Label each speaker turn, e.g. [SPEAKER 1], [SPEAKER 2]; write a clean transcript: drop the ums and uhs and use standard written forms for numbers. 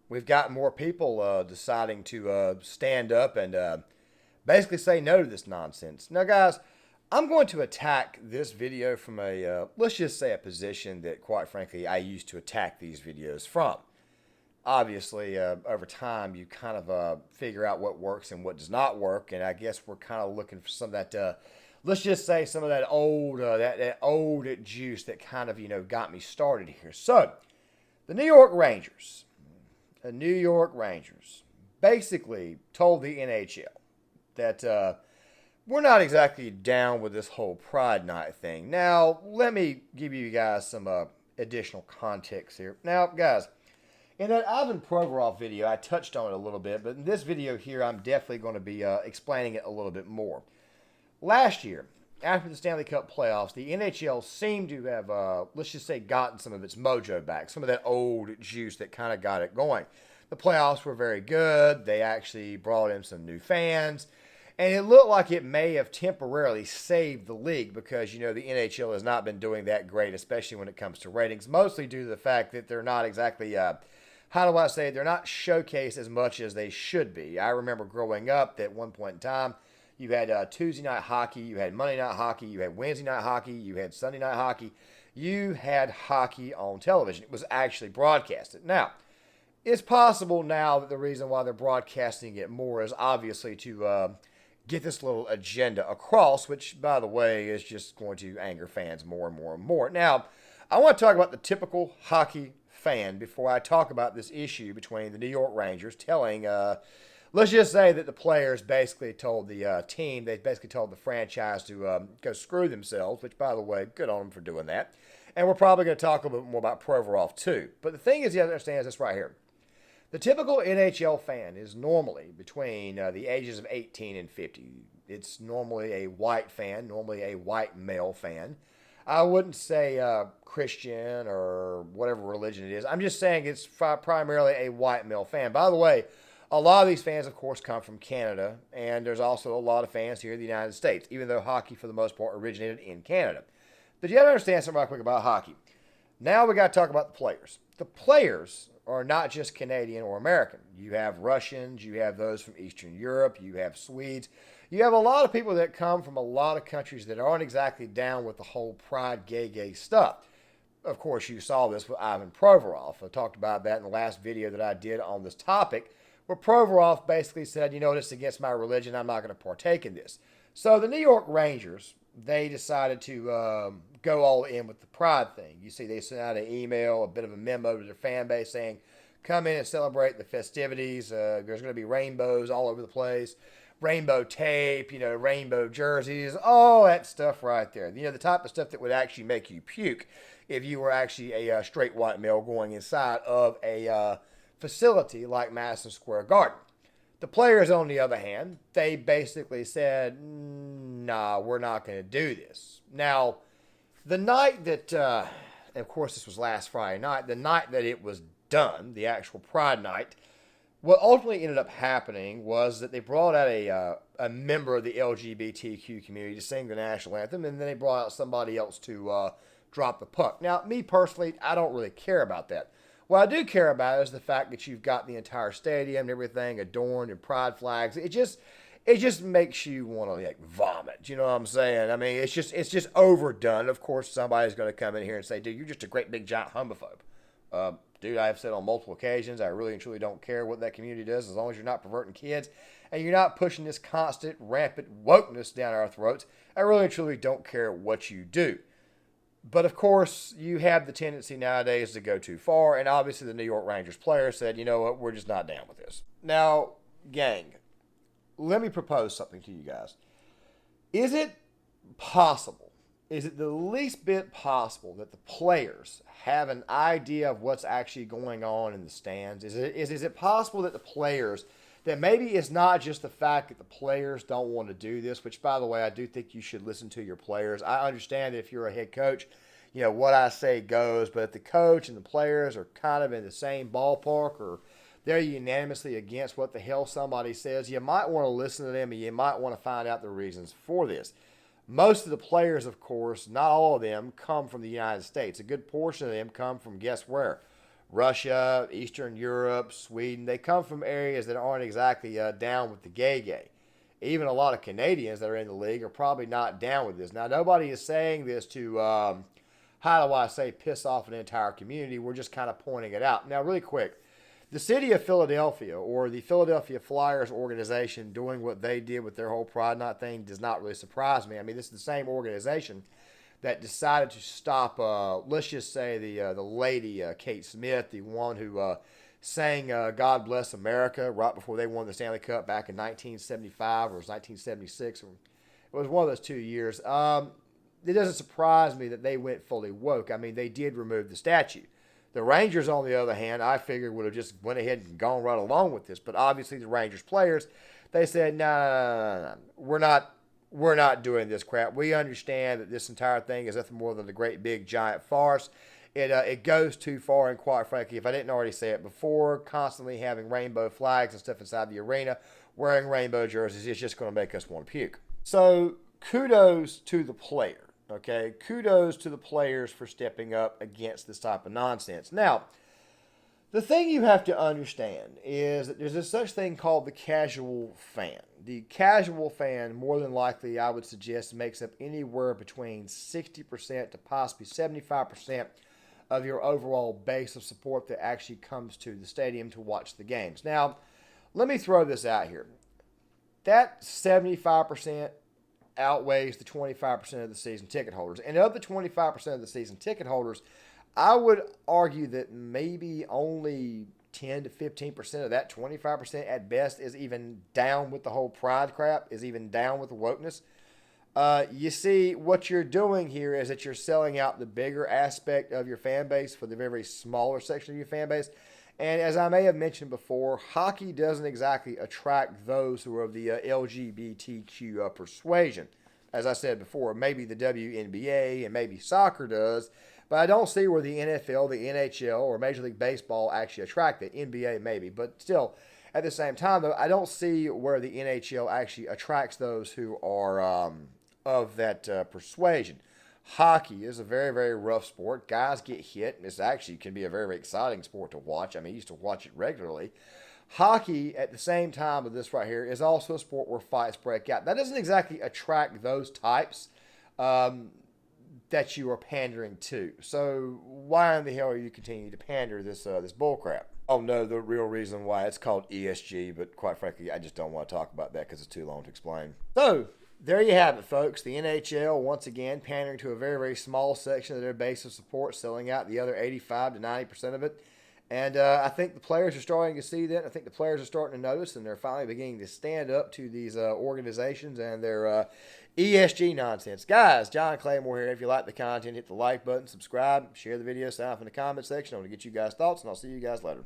[SPEAKER 1] we've got more people deciding to stand up and basically say no to this nonsense. Now, guys, I'm going to attack this video from let's just say a position that, quite frankly, I used to attack these videos from. Obviously, over time, you kind of figure out what works and what does not work, and I guess we're kind of looking for some of that. Let's just say some of that old, that old juice that kind of got me started here. So, the New York Rangers, basically told the NHL that we're not exactly down with this whole Pride Night thing. Now, let me give you guys some additional context here. Now, guys, in that Ivan Provorov video, I touched on it a little bit, but in this video here, I'm definitely going to be explaining it a little bit more. Last year, after the Stanley Cup playoffs, the NHL seemed to have, let's just say, gotten some of its mojo back, some of that old juice that kind of got it going. The playoffs were very good. They actually brought in some new fans. And it looked like it may have temporarily saved the league because, the NHL has not been doing that great, especially when it comes to ratings, mostly due to the fact that they're not exactly, how do I say, they're not showcased as much as they should be. I remember growing up that at one point in time, you had Tuesday night hockey, you had Monday night hockey, you had Wednesday night hockey, you had Sunday night hockey. You had hockey on television. It was actually broadcasted. Now, it's possible now that the reason why they're broadcasting it more is obviously to get this little agenda across, which, by the way, is just going to anger fans more and more and more. Now, I want to talk about the typical hockey fan before I talk about this issue between the New York Rangers telling, let's just say that the players basically told the team, they basically told the franchise to go screw themselves, which, by the way, good on them for doing that. And we're probably going to talk a little bit more about Provorov, too. But the thing is, you have to understand this right here. The typical NHL fan is normally between the ages of 18 and 50. It's normally a white fan, normally a white male fan. I wouldn't say Christian or whatever religion it is. I'm just saying it's primarily a white male fan. By the way, a lot of these fans, of course, come from Canada, and there's also a lot of fans here in the United States, even though hockey, for the most part, originated in Canada. But you got to understand something real quick about hockey. Now we got to talk about the players. The players are not just Canadian or American. You have Russians, you have those from Eastern Europe, you have Swedes. You have a lot of people that come from a lot of countries that aren't exactly down with the whole pride gay stuff. Of course, you saw this with Ivan Provorov. I talked about that in the last video that I did on this topic, where Provorov basically said, this is against my religion, I'm not going to partake in this. So the New York Rangers, they decided to go all in with the pride thing. You see, they sent out an email, a bit of a memo to their fan base saying, come in and celebrate the festivities. There's going to be rainbows all over the place, rainbow tape, rainbow jerseys, all that stuff right there. The type of stuff that would actually make you puke if you were actually a straight white male going inside of a facility like Madison Square Garden. The players, on the other hand, they basically said, nah, we're not going to do this. Now, the night that, of course this was last Friday night, the night that it was done, the actual Pride Night, what ultimately ended up happening was that they brought out a member of the LGBTQ community to sing the national anthem, and then they brought out somebody else to drop the puck. Now, me personally, I don't really care about that. What I do care about is the fact that you've got the entire stadium and everything adorned in pride flags. It just makes you want to vomit. You know what I'm saying? I mean, it's just overdone. Of course, somebody's going to come in here and say, "Dude, you're just a great big giant homophobe." Dude, I have said on multiple occasions, I really and truly don't care what that community does as long as you're not perverting kids and you're not pushing this constant, rampant wokeness down our throats. I really and truly don't care what you do. But, of course, you have the tendency nowadays to go too far, and obviously the New York Rangers players said, you know what, we're just not down with this. Now, gang, let me propose something to you guys. Is it possible, is it the least bit possible that the players have an idea of what's actually going on in the stands? Is it possible that the players, that maybe it's not just the fact that the players don't want to do this, which, by the way, I do think you should listen to your players. I understand that if you're a head coach, what I say goes, but if the coach and the players are kind of in the same ballpark or they're unanimously against what the hell somebody says, you might want to listen to them and you might want to find out the reasons for this. Most of the players, of course, not all of them, come from the United States. A good portion of them come from, guess where? Russia, Eastern Europe, Sweden. They come from areas that aren't exactly down with the gay. Even a lot of Canadians that are in the league are probably not down with this. Now, nobody is saying this to, how do I say, piss off an entire community. We're just kind of pointing it out. Now, really quick, the city of Philadelphia, or the Philadelphia Flyers organization, doing what they did with their whole Pride Night thing does not really surprise me. I mean, this is the same organization that decided to stop, let's just say, the lady, Kate Smith, the one who sang God Bless America right before they won the Stanley Cup back in 1975, or it was 1976. It was one of those 2 years. It doesn't surprise me that they went fully woke. I mean, they did remove the statue. The Rangers, on the other hand, I figured would have just went ahead and gone right along with this. But obviously the Rangers players, they said, no, we're not doing this crap. We understand that this entire thing is nothing more than a great big giant farce. It goes too far, and quite frankly, if I didn't already say it before, constantly having rainbow flags and stuff inside the arena, wearing rainbow jerseys is just going to make us want to puke. So kudos to the player. Okay, kudos to the players for stepping up against this type of nonsense. Now, the thing you have to understand is that there's a such thing called the casual fan. The casual fan, more than likely, I would suggest, makes up anywhere between 60% to possibly 75% of your overall base of support that actually comes to the stadium to watch the games. Now, let me throw this out here. That 75% outweighs the 25% of the season ticket holders. And of the 25% of the season ticket holders, I would argue that maybe only 10 to 15% of that 25% at best is even down with the whole pride crap, is even down with the wokeness. You see, what you're doing here is that you're selling out the bigger aspect of your fan base for the very smaller section of your fan base. And as I may have mentioned before, hockey doesn't exactly attract those who are of the LGBTQ persuasion. As I said before, maybe the WNBA and maybe soccer does, but I don't see where the NFL, the NHL, or Major League Baseball actually attract it. NBA maybe, but still, at the same time, though, I don't see where the NHL actually attracts those who are of that persuasion. Hockey is a very, very rough sport. Guys get hit, and this actually can be a very, very exciting sport to watch. I mean, I used to watch it regularly. Hockey, at the same time with this right here, is also a sport where fights break out. That doesn't exactly attract those types that you are pandering to. So why in the hell are you continuing to pander this bull crap? Oh, no, the real reason why it's called ESG, but quite frankly, I just don't want to talk about that because it's too long to explain. So, there you have it, folks. The NHL, once again, pandering to a very, very small section of their base of support, selling out the other 85 to 90% of it. And I think the players are starting to see that. I think the players are starting to notice, and they're finally beginning to stand up to these organizations and their ESG nonsense. Guys, John Claymore here. If you like the content, hit the like button, subscribe, share the video, sign up in the comment section. I want to get you guys' thoughts, and I'll see you guys later.